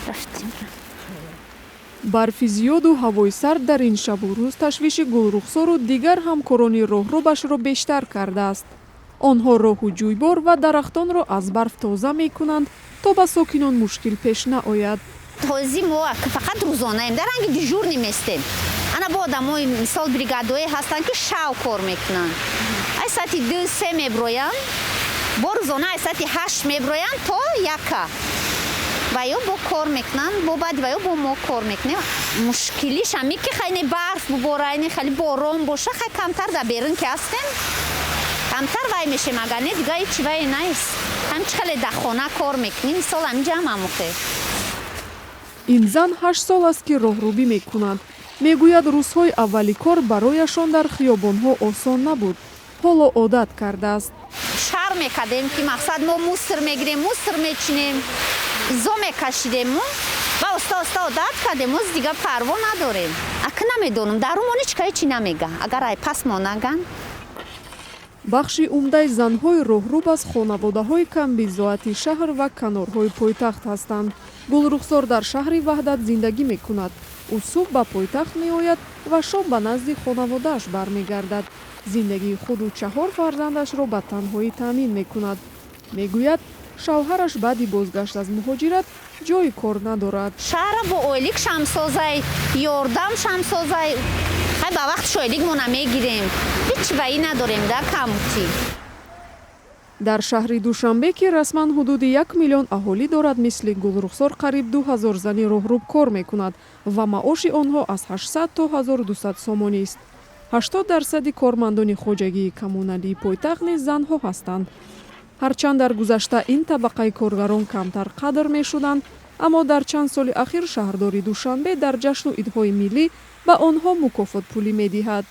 рафтем. барфи зиёду ҳавои сард дар ин шабу рӯз ташвиши Гулрухсору дигар ҳамкорони роҳрӯбашро бештар кардааст. онҳо роҳу ҷӯйбор ва дарахтонро аз барф тоза мекунанд то ба сокинон мушкил пеш наояд. ҳозир мо фақат рӯзонаем, дар ранги дежур неместем. ана бо одамои мисол бригадое ҳастанд ки шав кор мекунанд. ай соати 2-3 меброянд, бо рӯзона ай соати 8 меброянд то яка. ва ё бо кор мекунанд, бо баъди ва ё бо мо кор мекунем. мушкилиш ҳами ки хайне барф буборайни хали борон боша, хай камтар дар берун ки ҳастем. камтар вай мешем, агар не дига ҳеҷ вай нест. ҳамчи хеле дар хона кор мекунем, мисол ҳаминҷа ҳам амӯхте. ин зан 8 сол аст ки роҳрӯбӣ мекунад. мегӯяд рӯзҳои аввали кор барояшон дар хиёбонҳо осон набуд. ҳоло одат кардааст. шар мекардем ки мақсад мо мусор мегирем, мусор мечинем, зо мекашидем ва оста одат кардем. оз дига парво надорем. ака намедонам дарумон ҳеч ка ҳечи намега. агар ай пас мо наган. бахши умдаи занҳои роҳрӯб аз хонаводаҳои камбизоати шаҳр ва канорҳои пойтахт ҳастанд. Гулрухсор дар шаҳри ваҳдат зиндагӣ мекунад. ӯ субҳ ба пойтахт меояд ва шом ба назди хонаводааш бармегардад. зиндагии худу 4 фарзандашро ба танҳоӣ таъмин мекунад. мегӯяд шавҳараш баъди бозгашт аз муҳоҷират ҷойи кор надорад. шаҳра бо ойлик шамсозай, ёрдам шамсозай, хай ба вақтиш ойлик мо намегирем. ҳеч ваи надорем да камутӣ. дар шаҳри душанбе ки расман ҳудуди 1 миллион аҳолӣ дорад, мисли Гулрухсор қариб 2000 зани роҳрӯб кор мекунад ва маоши онҳо аз 800 то 1200 сомонист. 80% кормандони хоҷагии коммуналии пойтахт низ занҳо ҳастанд. ҳарчанд дар гузашта ин табақаи коргарон камтар қадр мешуданд, аммо дар чанд соли ахир шаҳрдори Душанбе дар ҷашну идҳои миллӣ ба онҳо мукофотпулӣ медиҳад.